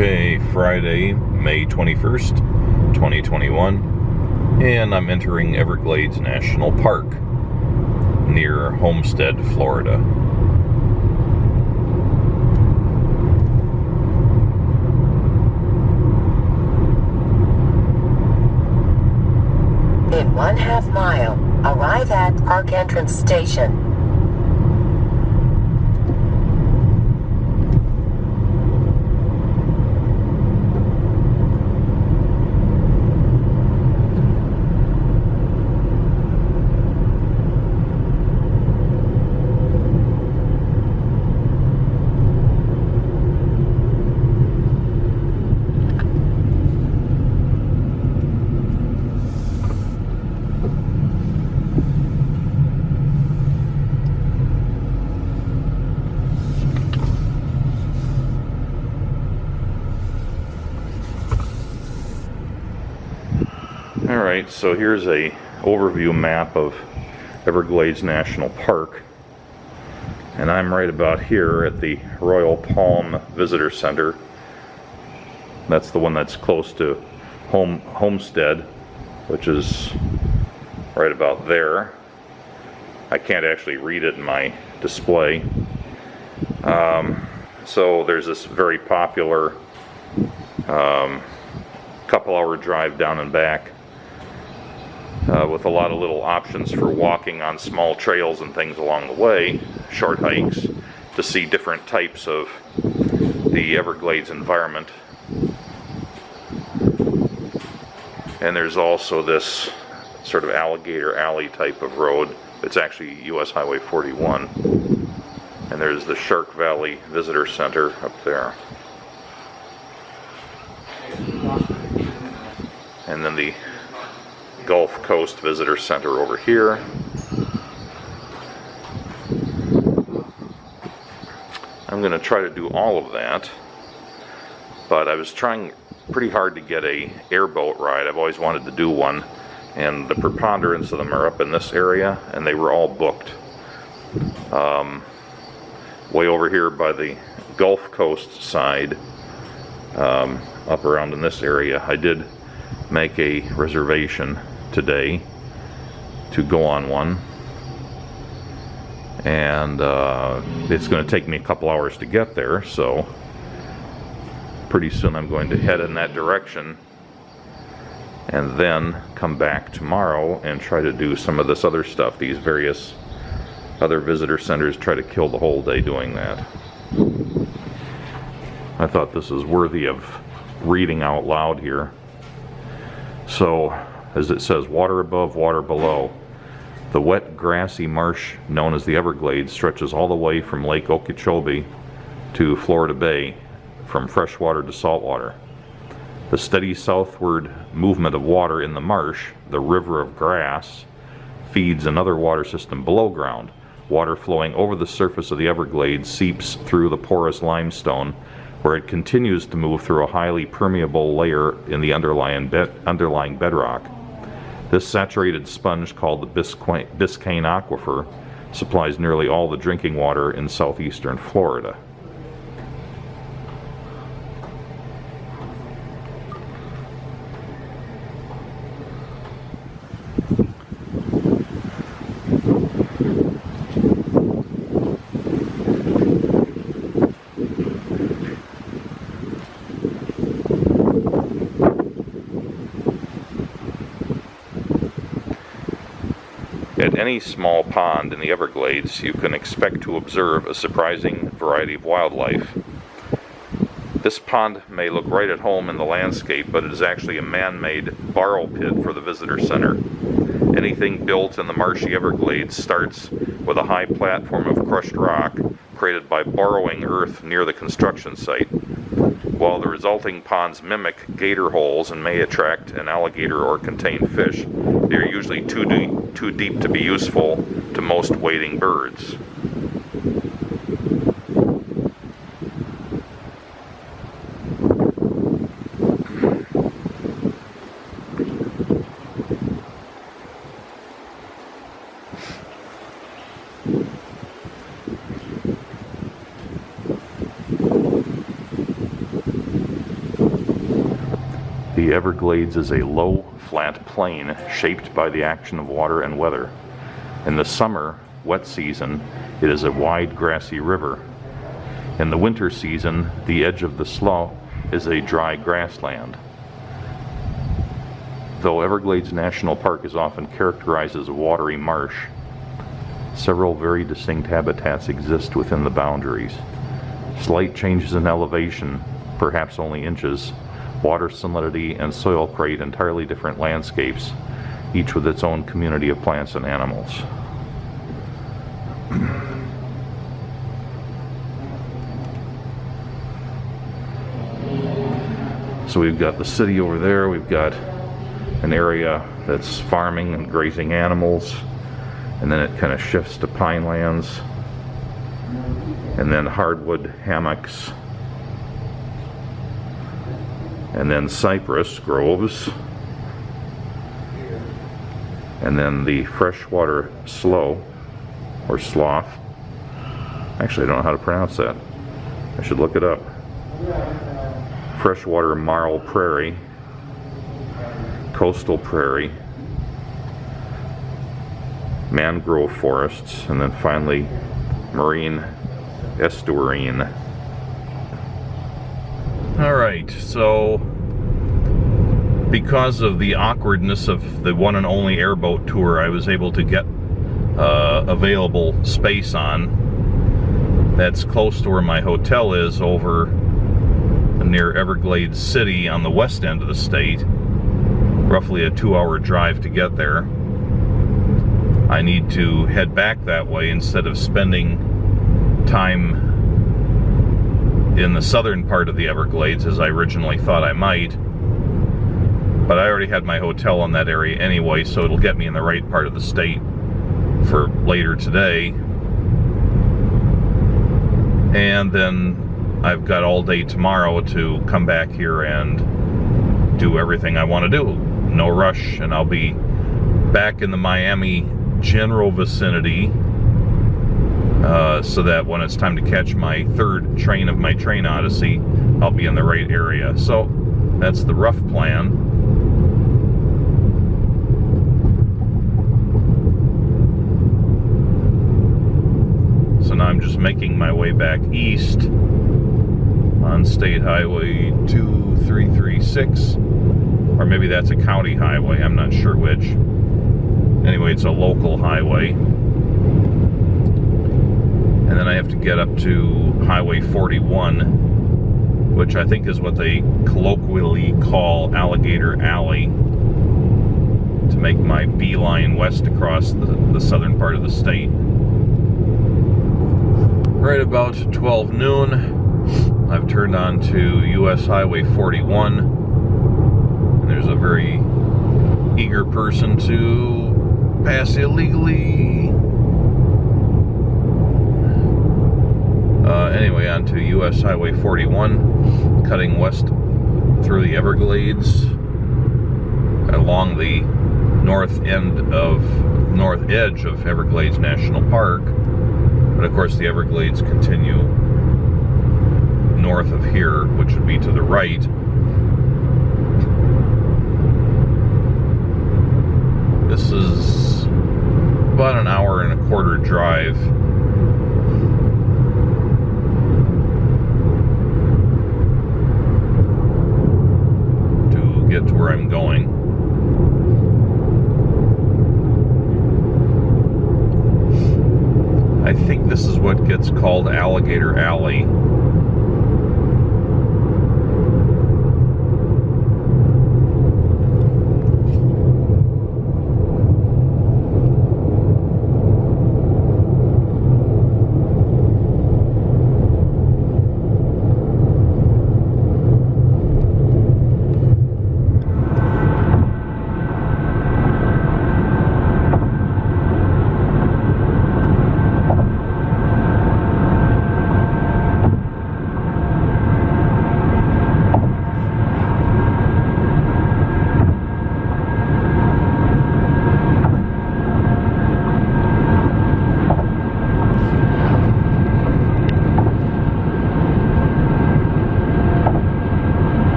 Okay, Friday, May 21st, 2021, and I'm entering Everglades National Park near Homestead, Florida. In 1/2 mile, arrive at Park Entrance Station. Alright, so here's a overview map of Everglades National Park, and I'm right about here at the Royal Palm Visitor Center. That's the one that's close to Homestead, which is right about there. I can't actually read it in my display. So there's this very popular couple-hour drive down and back with a lot of little options for walking on small trails and things along the way, short hikes, to see different types of the Everglades environment. And there's also this sort of alligator alley type of road. It's actually US Highway 41. And there's the Shark Valley Visitor Center up there. And then the Gulf Coast Visitor Center over here. I'm going to try to do all of that, but I was trying pretty hard to get a airboat ride. I've always wanted to do one, and the preponderance of them are up in this area, and they were all booked. Way over here by the Gulf Coast side, up around in this area, I did make a reservation today to go on one, and it's going to take me a couple hours to get there, so pretty soon I'm going to head in that direction and then come back tomorrow and try to do some of this other stuff. These various other visitor centers try to kill the whole day doing that. I thought this is worthy of reading out loud here. So, as it says, water above, water below. The wet, grassy marsh known as the Everglades stretches all the way from Lake Okeechobee to Florida Bay, from freshwater to saltwater. The steady southward movement of water in the marsh, the river of grass, feeds another water system below ground. Water flowing over the surface of the Everglades seeps through the porous limestone, where it continues to move through a highly permeable layer in the underlying bedrock. This saturated sponge, called the Biscayne Aquifer, supplies nearly all the drinking water in southeastern Florida. At any small pond in the Everglades, you can expect to observe a surprising variety of wildlife. This pond may look right at home in the landscape, but it is actually a man-made borrow pit for the visitor center. Anything built in the marshy Everglades starts with a high platform of crushed rock created by borrowing earth near the construction site. While the resulting ponds mimic gator holes and may attract an alligator or contain fish, they are usually too deep to be useful to most wading birds. The Everglades is a low, flat plain shaped by the action of water and weather. In the summer, wet season, it is a wide grassy river. In the winter season, the edge of the slough is a dry grassland. Though Everglades National Park is often characterized as a watery marsh, several very distinct habitats exist within the boundaries. Slight changes in elevation, perhaps only inches, water salinity, and soil create entirely different landscapes, each with its own community of plants and animals. So we've got the city over there, we've got an area that's farming and grazing animals, and then it kind of shifts to pine lands, and then hardwood hammocks, and then cypress groves, and then the freshwater slough, or slough. Actually, I don't know how to pronounce that. I should look it up. Freshwater marl prairie, coastal prairie, mangrove forests, and then finally marine estuarine. Alright, so because of the awkwardness of the one and only airboat tour I was able to get available space on, that's close to where my hotel is over near Everglades City on the west end of the state, roughly a 2-hour drive to get there. I need to head back that way instead of spending time in the southern part of the Everglades as I originally thought I might. But I already had my hotel in that area anyway, so it'll get me in the right part of the state for later today. And then I've got all day tomorrow to come back here and do everything I want to do. No rush, and I'll be back in the Miami general vicinity so that when it's time to catch my third train of my train odyssey, I'll be in the right area. So that's the rough plan. So now I'm just making my way back east on State Highway 2336, or maybe that's a county highway, I'm not sure which. Anyway, it's a local highway. And then I have to get up to Highway 41, which I think is what they colloquially call Alligator Alley, to make my beeline west across the southern part of the state. Right about 12 noon, I've turned on to US Highway 41, and there's a very eager person to pass illegally. Anyway, on to US Highway 41, cutting west through the Everglades, along the north edge of Everglades National Park. But of course the Everglades continue north of here, which would be to the right. This is about an hour and a quarter drive. To get to where I'm going. I think this is what gets called Alligator Alley.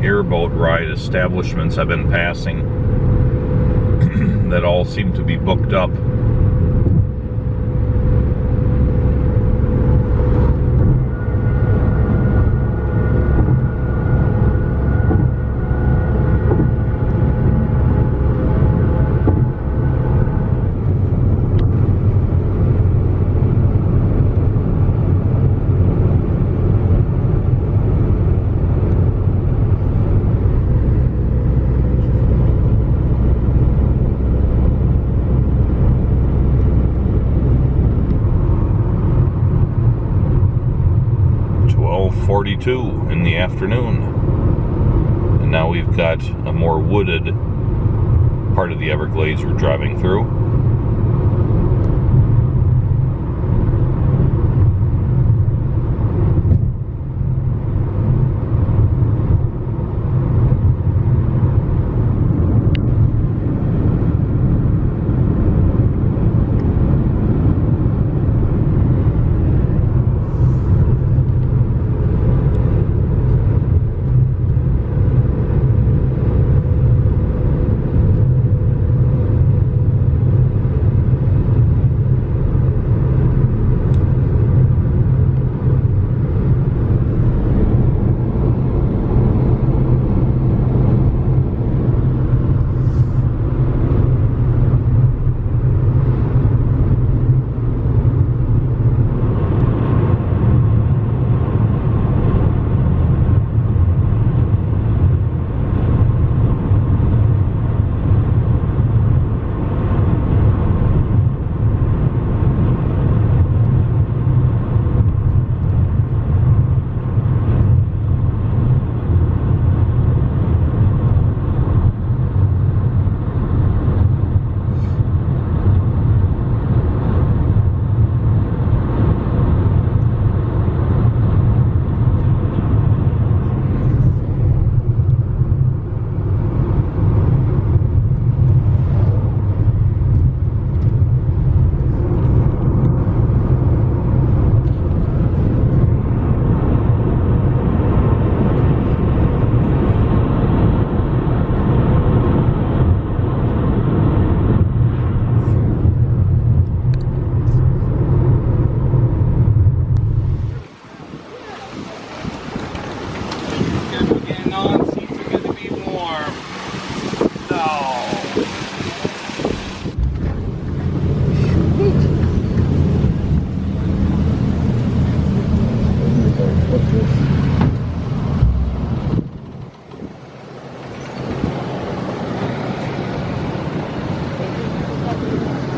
airboat ride establishments I've been passing that all seem to be booked up. In the afternoon, and now we've got a more wooded part of the Everglades we're driving through.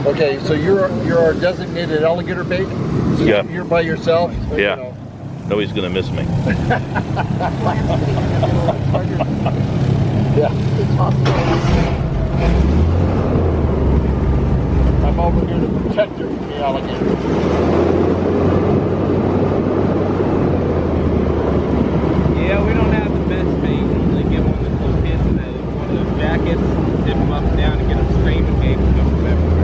Okay, so you're our designated alligator bait? So Yeah. You're by yourself? Or, Yeah. you know. Nobody's gonna miss me. Yeah. I'm over here to protect you from the alligator. Yeah, we don't have the best bait. Usually get one that's little hits and then one of those jackets, dip them up and down and get them streaming bait and come from everywhere.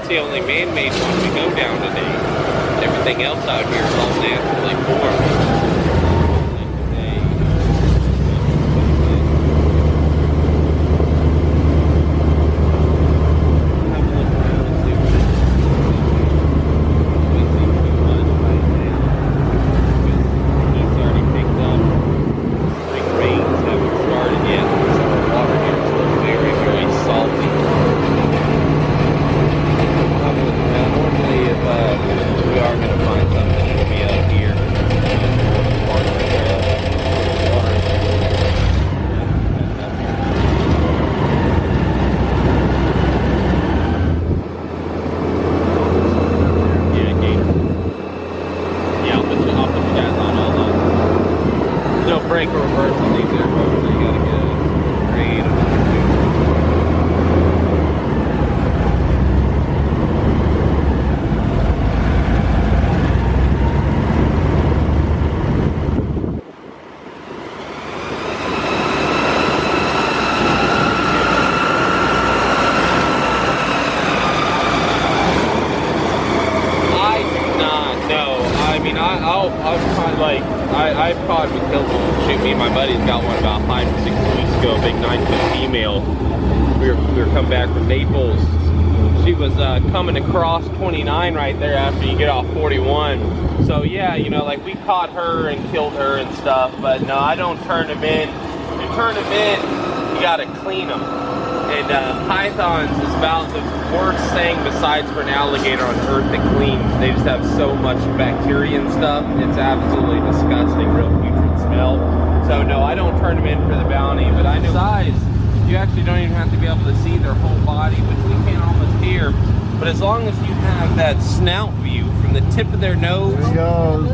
that's the only man-made one we go down today. Everything else out here is all naturally formed. Brake or reverse, I'll leave there, folks. So you gotta get a grade of I do not know. I mean, I'll kind of like, I've caught with kill one. Shoot, me and my buddies got one about 5 to 6 weeks ago, a big 9-foot female. We were coming back from Naples. She was coming across 29 right there after you get off 41. So yeah, you know, like we caught her and killed her and stuff, but no, I don't turn them in. You turn them in, you gotta clean them. And pythons is about the worst thing besides for an alligator on earth to clean. They just have so much bacteria and stuff. It's absolutely disgusting, real putrid smell. So no, I don't turn them in for the bounty, but I know size. You actually don't even have to be able to see their whole body, which we can almost hear. But as long as you have that snout view from the tip of their nose, There he goes.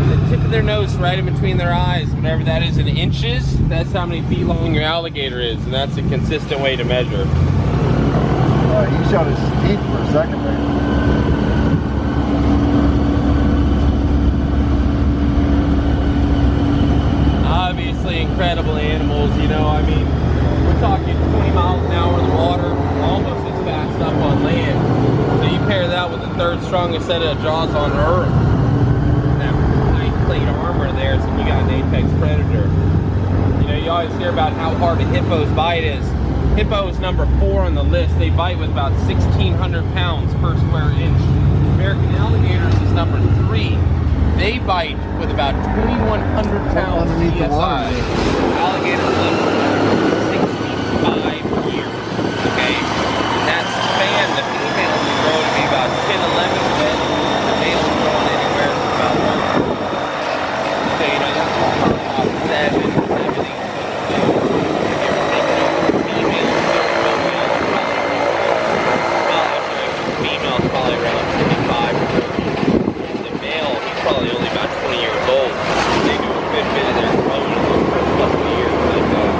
the tip of their nose right in between their eyes, whatever that is in inches, that's how many feet long your alligator is, and that's a consistent way to measure. He showed his teeth for a second there. Obviously incredible animals, you know, I mean, we're talking 20 miles an hour in the water, almost as fast up on land. So you pair that with the third strongest set of jaws on earth, that high plate armor there, so you got an apex predator. You know, you always hear about how hard a hippo's bite is. Hippo is number 4 on the list. They bite with about 1,600 pounds per square inch. American alligators is number 3. They bite with about 2,100 pounds PSI. Alligators live for 65 years. Okay? In that span, the females can grow to be about 10, 11 feet. The males grow anywhere from about 1. So, you know, that's about 7, 8 feet. Female's probably around 25 or 30. The male, he's probably only about 20 years old. They do a good bit of their growing in the first couple of years. But,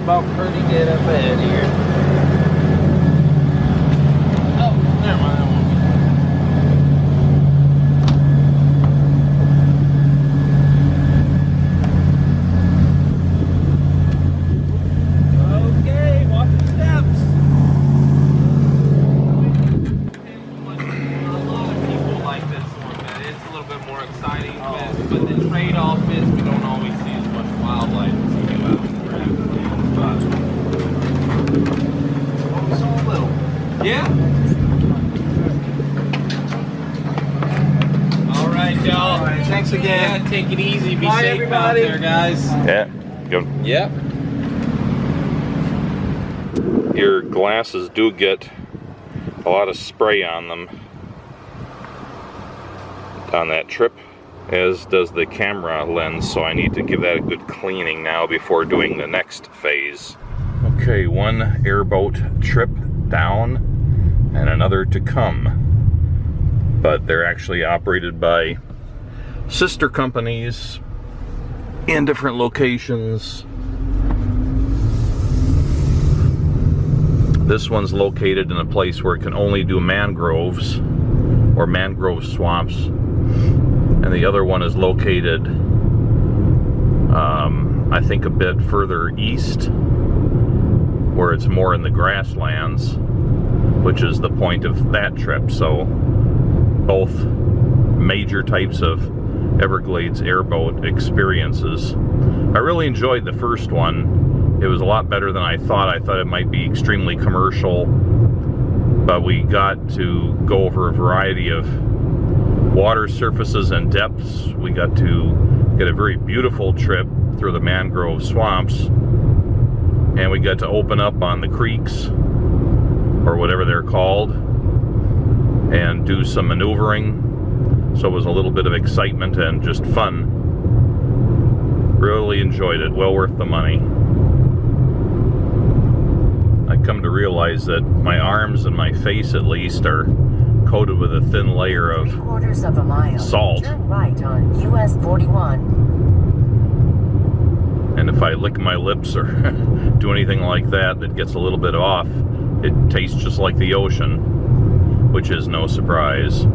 about pretty good up ahead here. Oh, never mind. That won't be. Okay, watch the steps. A lot of people like this one, man. It's a little bit more exciting, but the trade-off is we don't always see as much wildlife as we do out in the Everglades. But only so little. Yeah. All right, y'all. All right, thanks again. Yeah, take it easy. Be Bye, safe everybody. out there, guys. Yeah, good. Yep. Your glasses do get a lot of spray on them on that trip, as does the camera lens, so I need to give that a good cleaning now before doing the next phase. Okay, one airboat trip down and another to come, but they're actually operated by sister companies in different locations. This one's located in a place where it can only do mangroves or mangrove swamps, and the other one is located I think a bit further east where it's more in the grasslands, which is the point of that trip. So both major types of Everglades airboat experiences. I really enjoyed the first one. It was a lot better than I thought. I thought it might be extremely commercial, but we got to go over a variety of water surfaces and depths. We got to get a very beautiful trip through the mangrove swamps, and we got to open up on the creeks, or whatever they're called, and do some maneuvering. So it was a little bit of excitement and just fun. Really enjoyed it. Well worth the money. I come to realize that my arms and my face, at least, are coated with a thin layer of 3/4 of a mile. salt. Turn right on US 41. And if I lick my lips or do anything like that that gets a little bit off, it tastes just like the ocean, which is no surprise.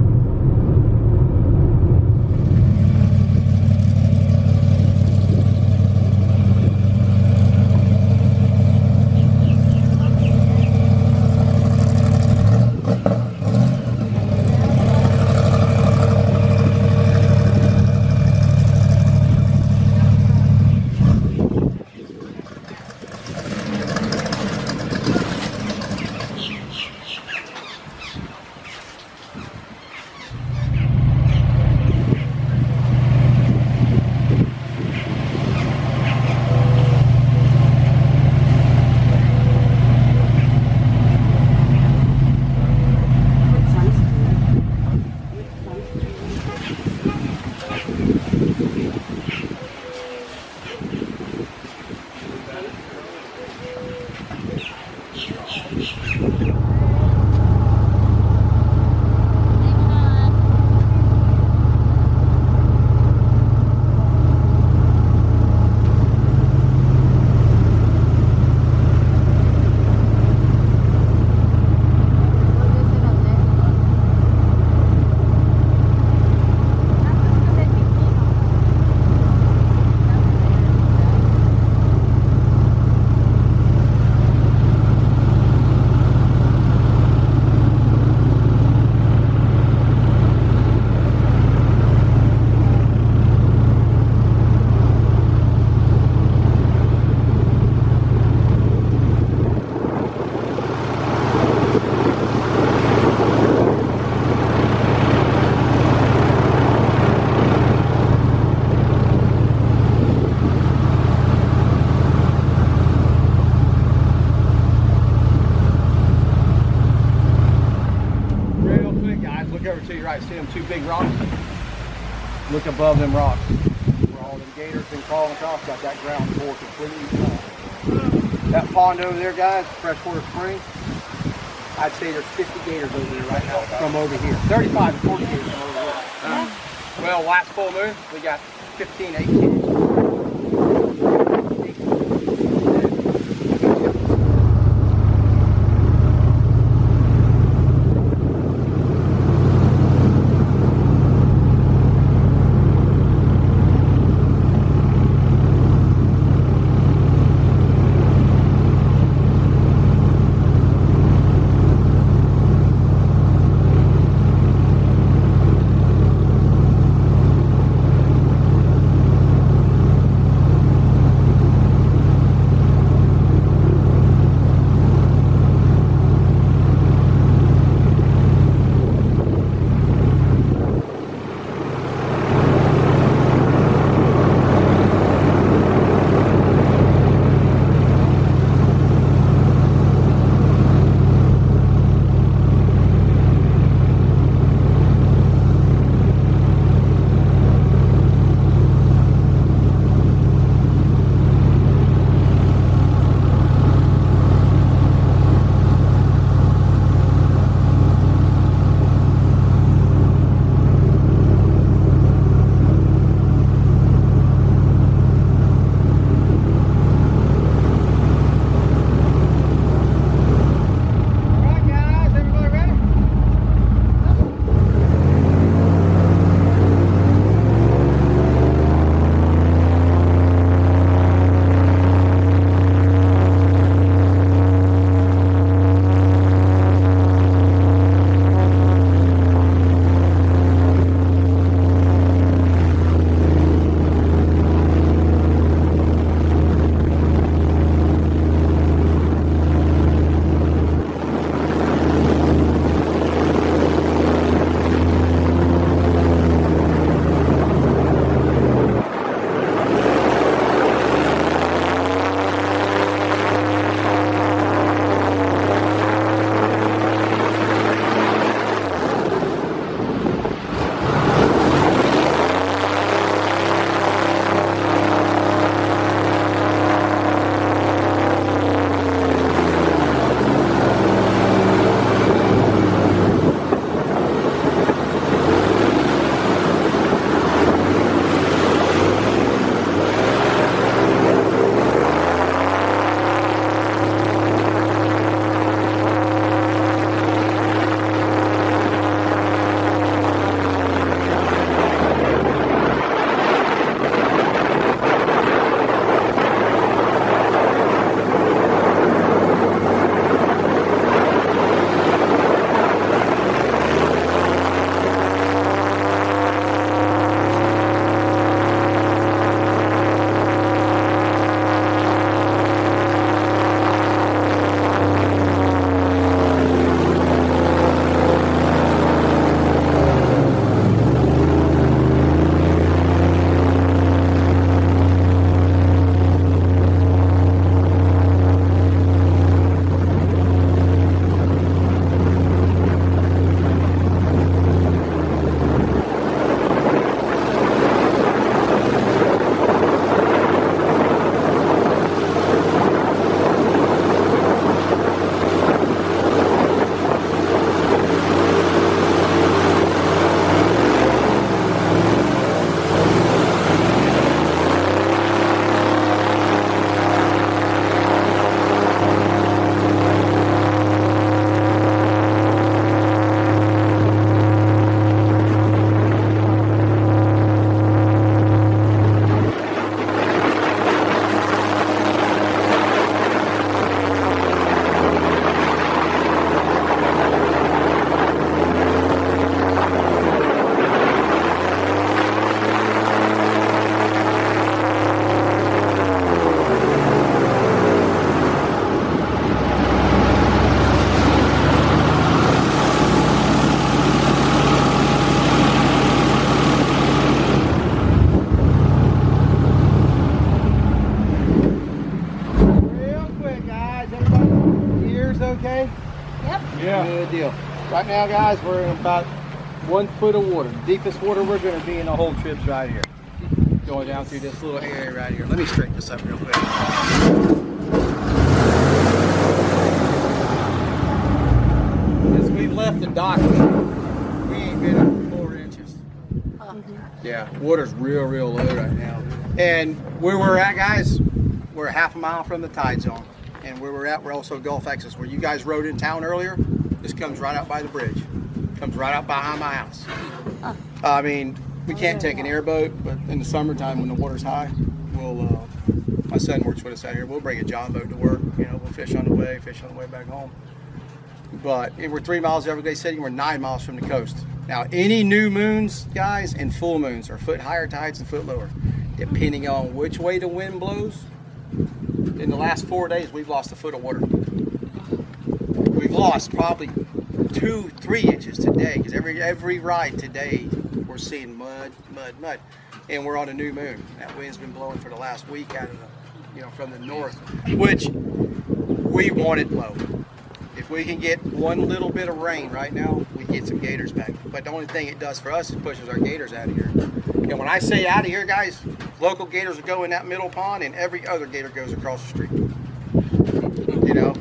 See them two big rocks? Look above them rocks. Where all them gators been crawling across, got that ground floor completely covered. That pond over there, guys, freshwater spring, I'd say there's 50 gators over there right now from over here. 35 to 40 gators from over here. Well, last full moon, we got 15, 18. Yeah. Good deal. Right now, guys, we're in about 1 foot of water. The deepest water we're going to be in the whole trip's right here. Going down through this little area right here. Let me straighten this up real quick. Since we've left the dock, we ain't been up 4 inches. Yeah, water's real low right now. And where we're at, guys, we're a half a mile from the tide zone. And where we're at, we're also Gulf Access. Where you guys rode in town earlier, this comes right out by the bridge. Comes right out behind my house. I mean, we can't take an airboat, but in the summertime when the water's high, we'll, my son works with us out here, we'll bring a john boat to work. You know, we'll fish on the way back home. But we're 3 miles to Everglades City, and we're 9 miles from the coast. Now, any new moons, guys, and full moons are foot higher tides and foot lower. Depending on which way the wind blows, in the last 4 days, we've lost a foot of water. We've lost probably 2-3 inches today, because every ride today, we're seeing mud. And we're on a new moon. That wind's been blowing for the last week out of the, you know, from the north, which we want it low. If we can get one little bit of rain right now, we get some gators back. But the only thing it does for us is pushes our gators out of here. And when I say out of here, guys, local gators will go in that middle pond, and every other gator goes across the street. You know?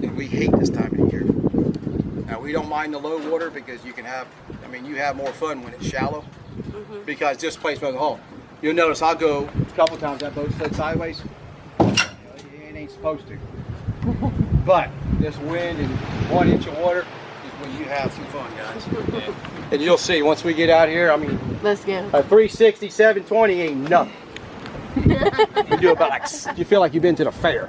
And we hate this time of the year. Now, we don't mind the low water because you can have, I mean, you have more fun when it's shallow. Because this place goes home. You'll notice I'll go a couple times, that boat slid sideways. It ain't supposed to. But this wind and 1 inch of water is when you have some fun, guys. And you'll see once we get out here, I mean, Let's go. a 360, 720 ain't nothing. You do about like, you feel like you've been to the fair.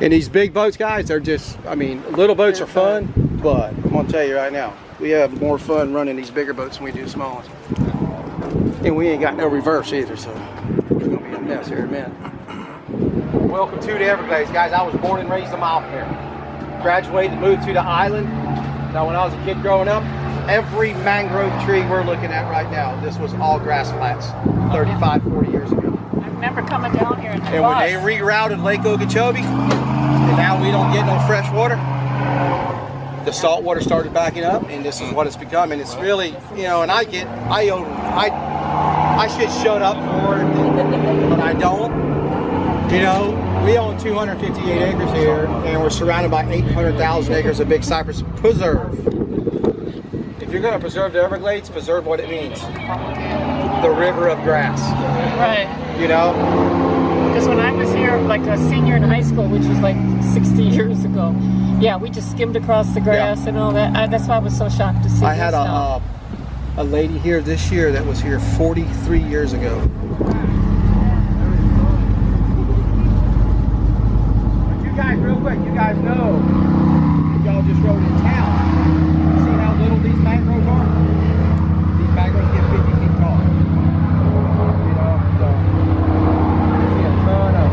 And these big boats, guys, they're just, I mean, little boats are fun, but I'm gonna tell you right now, we have more fun running these bigger boats than we do small ones. And we ain't got no reverse either, so it's gonna be a mess here in a minute. Welcome to the Everglades, guys. I was born and raised a mile from here. Graduated, moved to the island. Now, when I was a kid growing up, every mangrove tree we're looking at right now, this was all grass flats 35, 40 years ago. I remember coming down here in the And when they rerouted Lake Okeechobee, and now we don't get no fresh water, the salt water started backing up, and this is what it's become. And it's really, you know, and I should shut up more, but I don't. You know, we own 258 acres here, and we're surrounded by 800,000 acres of big cypress preserve. If you're going to preserve the Everglades, preserve what it means. The river of grass. Right. You know? Because when I was here, like a senior in high school, which was like 60 years ago, yeah, we just skimmed across the grass and all that. That's why I was so shocked to see I had a lady here this year that was here 43 years ago. But you guys, real quick, you guys know, y'all just rode in town. See how little these mangroves are? These mangroves get 50 feet tall. You know, so you see a ton of them.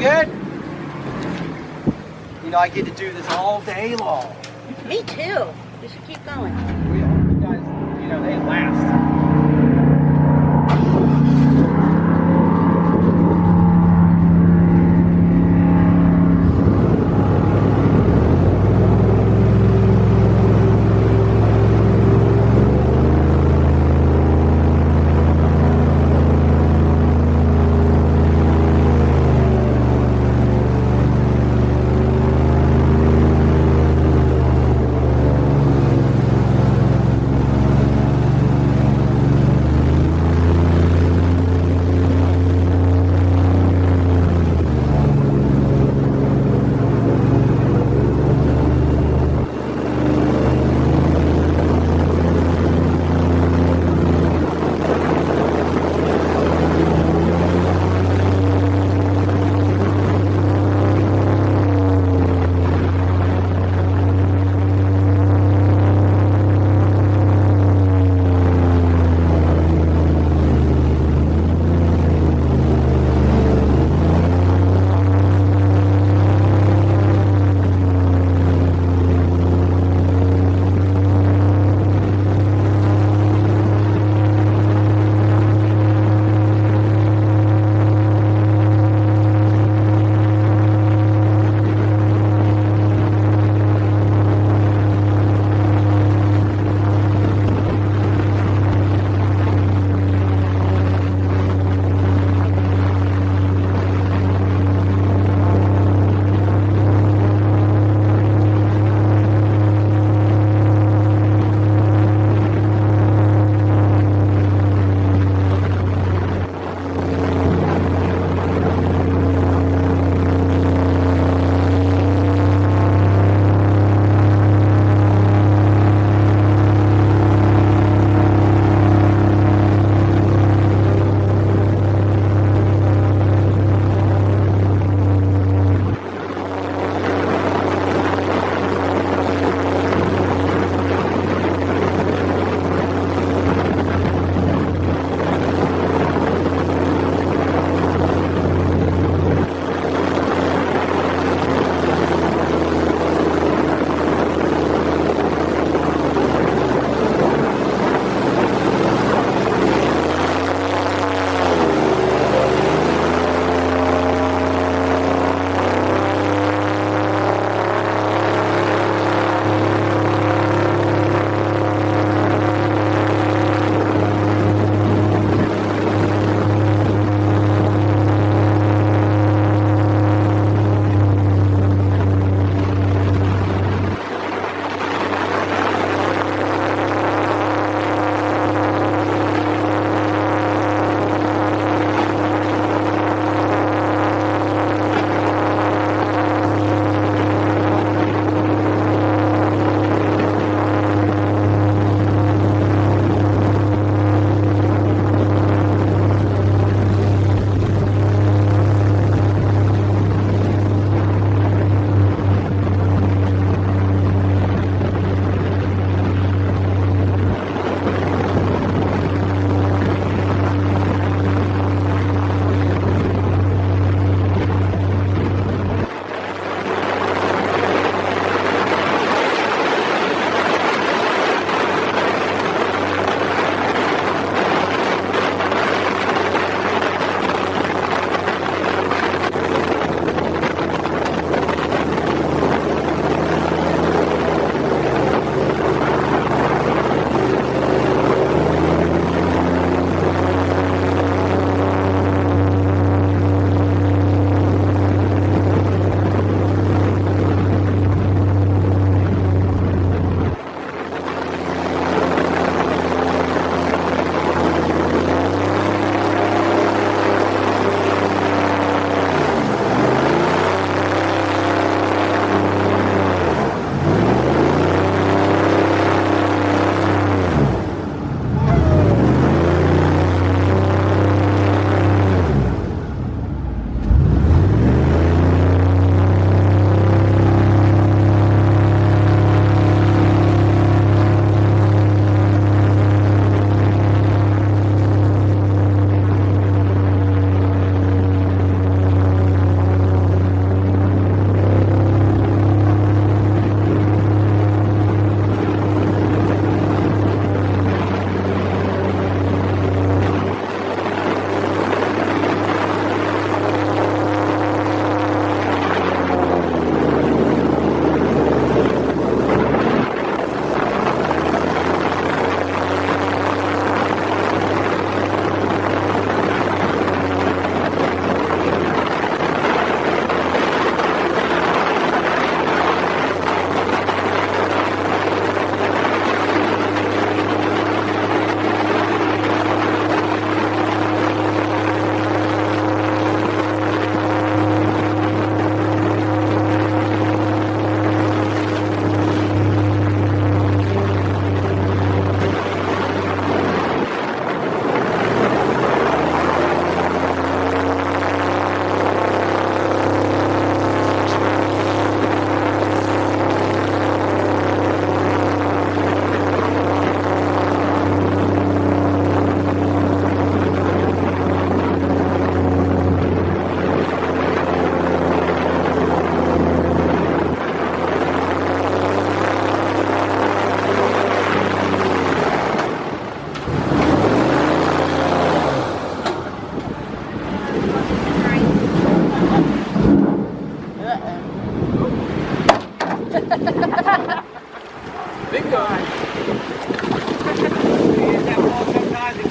good? You know, I get to do this all day long. Me too. We should keep going. We are. You guys, you know, they last.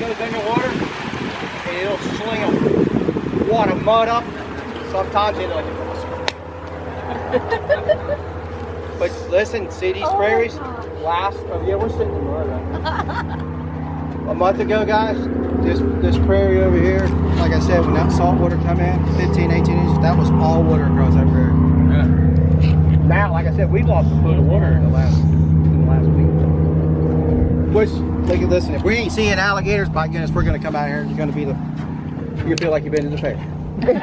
goes underwater and it'll sling a wad of mud up. Sometimes it'll But listen, see these prairies? Last, yeah, we're sitting in the mud right now. A month ago, guys, this prairie over here, like I said, when that salt water come in, 15, 18 inches, that was all water across that prairie. Yeah. Now, like I said, we've lost a foot of water in the last week. Which, listen, if we ain't seeing alligators, by goodness, we're gonna come out here and you're gonna feel like you've been to the fair. Kind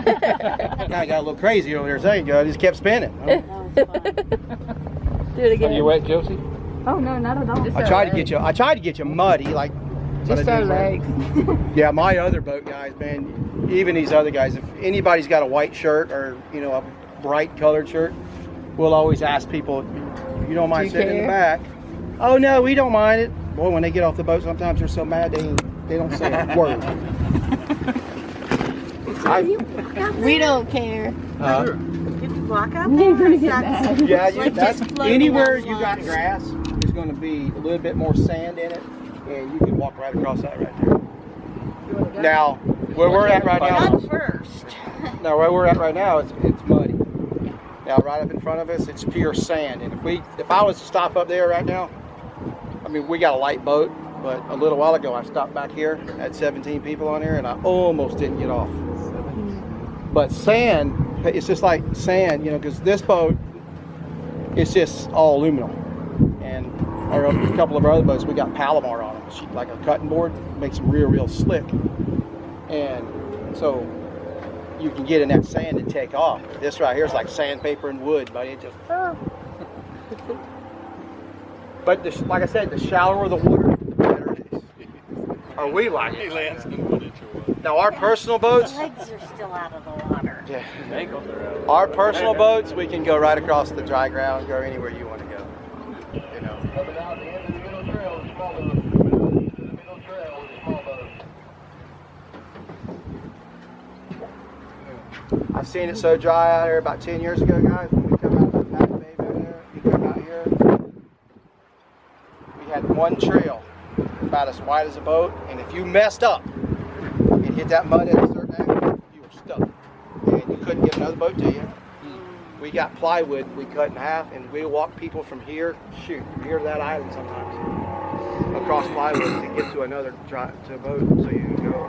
of got a little crazy over there a second ago. I just kept spinning. Do it again. Are you wet, Josie? Oh no, not at all. I tried to get you muddy, like. Just our legs. Yeah, my other boat guys, man. Even these other guys, if anybody's got a white shirt or a bright colored shirt, we'll always ask people, "You don't mind sitting in the back?" Oh no, we don't mind it. Boy, when they get off the boat, sometimes they're so mad they don't say a word. We don't care. Get to walk out there. Yeah, Like that's just floating anywhere on you got lines. grass, there's going to be a little bit more sand in it, and you can walk right across that right there. Now, where we're at right now, Not first. now where we're at right now, it's muddy. Now, right up in front of us, it's pure sand, and if I was to stop up there right now, I mean, we got a light boat, but a little while ago I stopped back here, had 17 people on here, and I almost didn't get off. But sand, it's just like sand, because this boat, it's just all aluminum. And a couple of our other boats, we got Palomar on them, like a cutting board, makes them real slick. And so you can get in that sand and take off. This right here is like sandpaper and wood, but it just. But like I said, the shallower the water, the better it is. Or we like it. Now our personal boats. The legs are still out of the water. Yeah. Our personal boats, we can go right across the dry ground, go anywhere you want to go. I've seen it so dry out here about 10 years ago, guys. When we come out of that bay over there, you come out here, we had one trail about as wide as a boat, and if you messed up and hit that mud at a certain angle, you were stuck. And you couldn't get another boat to you. We got plywood we cut in half, and we walk people from here to that island sometimes, across plywood to get to another to a boat so you can go.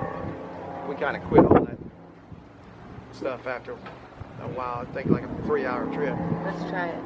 We kind of quit all that stuff after a while. I think like a 3-hour trip. Let's try it.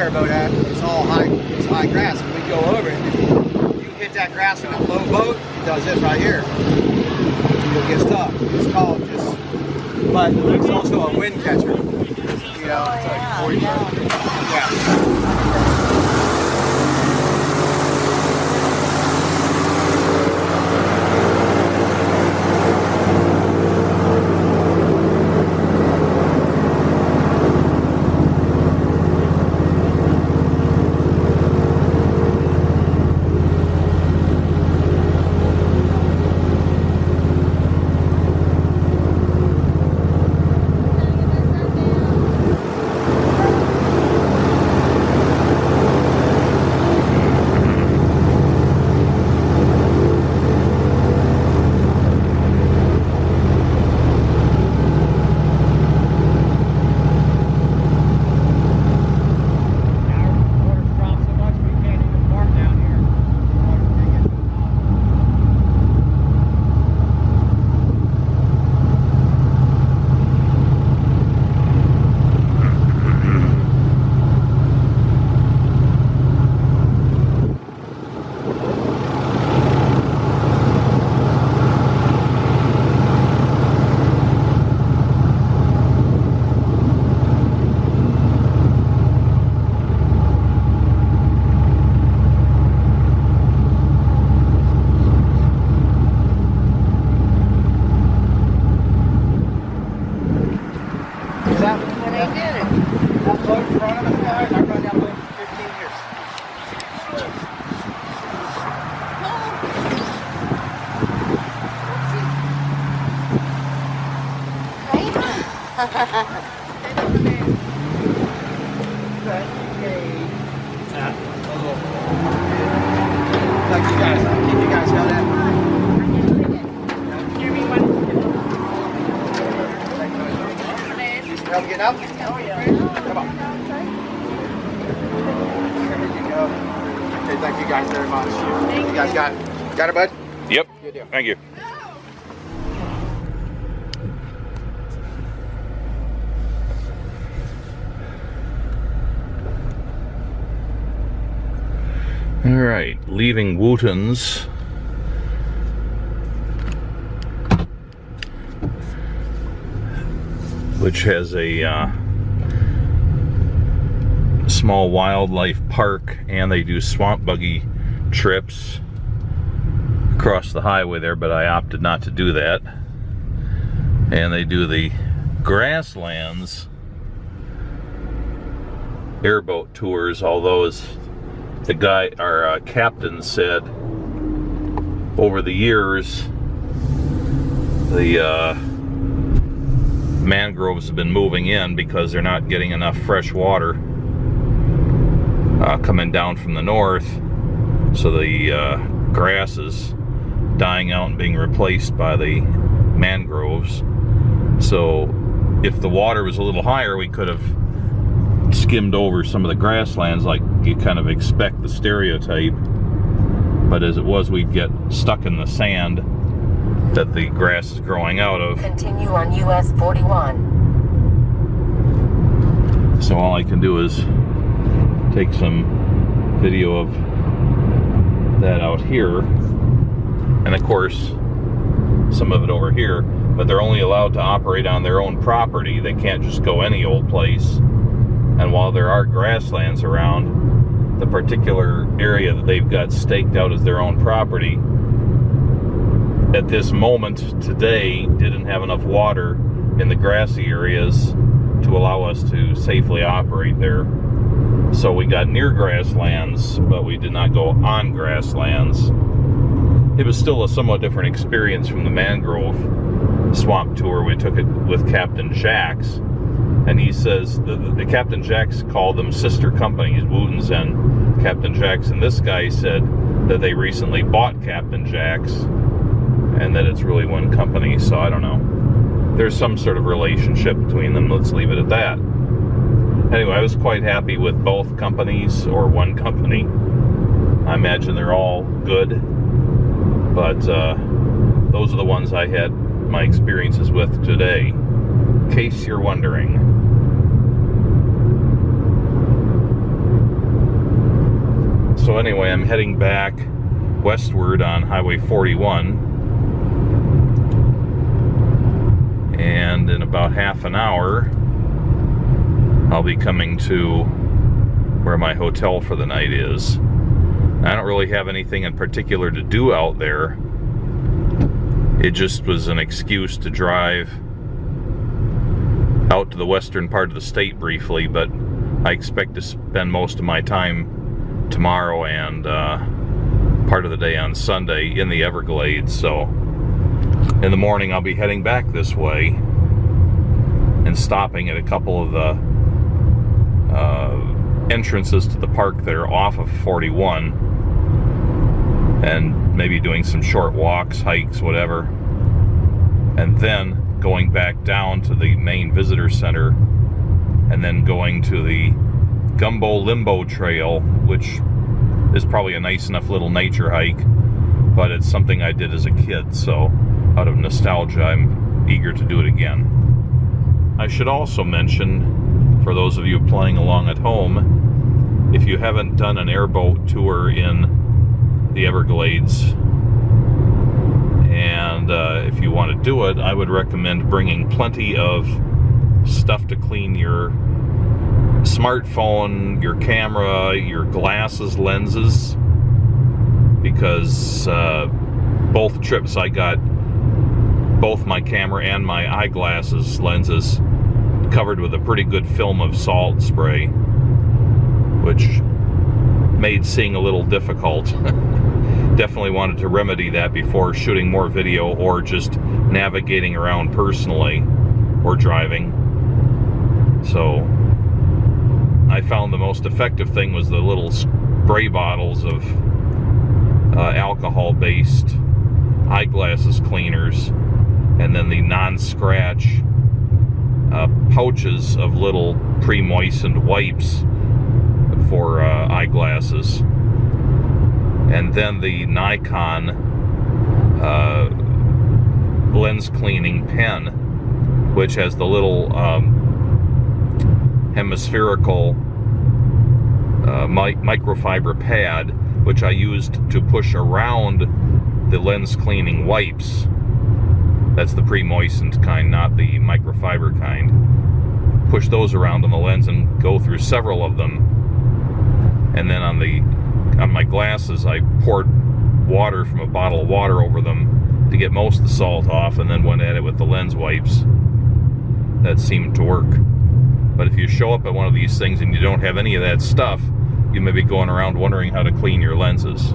airboat at, it's all high, it's high grass. And we go over it. If you hit that grass in a low boat, it does this right here. You'll get stuck. It's called just, but it's also a wind catcher. You know, it's like 40 yeah. Thank you guys. I'll keep you guys going in. Help getting up? Oh yeah. Come on. There you go. Okay, thank you guys very much. You guys got it, bud? Yep. Good deal. Thank you. All right, leaving Wooten's. Which has a small wildlife park, and they do swamp buggy trips across the highway there, but I opted not to do that. And they do the grasslands airboat tours, although as the guy, our captain said, over the years the mangroves have been moving in because they're not getting enough fresh water coming down from the north, so the grass is dying out and being replaced by the mangroves. So if the water was a little higher, we could have skimmed over some of the grasslands like you kind of expect, the stereotype, but as it was, we'd get stuck in the sand that the grass is growing out of. Continue on US 41. So all I can do is take some video of that out here, and of course some of it over here, but they're only allowed to operate on their own property. They can't just go any old place. And while there are grasslands around, the particular area that they've got staked out as their own property at this moment today didn't have enough water in the grassy areas to allow us to safely operate there. So we got near grasslands, but we did not go on grasslands. It was still a somewhat different experience from the mangrove swamp tour. We took it with Captain Jack's, and he says the Captain Jack's called them sister companies, Wooten's and Captain Jack's, and this guy said that they recently bought Captain Jack's and that it's really one company. So I don't know, there's some sort of relationship between them. Let's leave it at that. Anyway, I was quite happy with both companies, or one company. I imagine they're all good, but those are the ones I had my experiences with today, in case you're wondering. So anyway, I'm heading back westward on Highway 41. And in about half an hour, I'll be coming to where my hotel for the night is. I don't really have anything in particular to do out there. It just was an excuse to drive out to the western part of the state briefly, but I expect to spend most of my time tomorrow and part of the day on Sunday in the Everglades. So in the morning I'll be heading back this way and stopping at a couple of the entrances to the park that are off of 41 and maybe doing some short walks, hikes, whatever, and then going back down to the main visitor center and then going to the Gumbo Limbo Trail, which is probably a nice enough little nature hike, but it's something I did as a kid, so out of nostalgia I'm eager to do it again. I should also mention, for those of you playing along at home, if you haven't done an airboat tour in the Everglades, and if you want to do it, I would recommend bringing plenty of stuff to clean your smartphone, your camera, your glasses, lenses, because both trips I got both my camera and my eyeglasses lenses covered with a pretty good film of salt spray, which made seeing a little difficult. Definitely wanted to remedy that before shooting more video or just navigating around personally or driving. So I found the most effective thing was the little spray bottles of alcohol-based eyeglasses cleaners, and then the non-scratch pouches of little pre-moistened wipes for eyeglasses, and then the Nikon lens cleaning pen, which has the little hemispherical microfiber pad, which I used to push around the lens cleaning wipes. That's the pre-moistened kind, not the microfiber kind. Push those around on the lens and go through several of them. And then on my glasses, I poured water from a bottle of water over them to get most of the salt off, and then went at it with the lens wipes. That seemed to work. But if you show up at one of these things and you don't have any of that stuff, you may be going around wondering how to clean your lenses.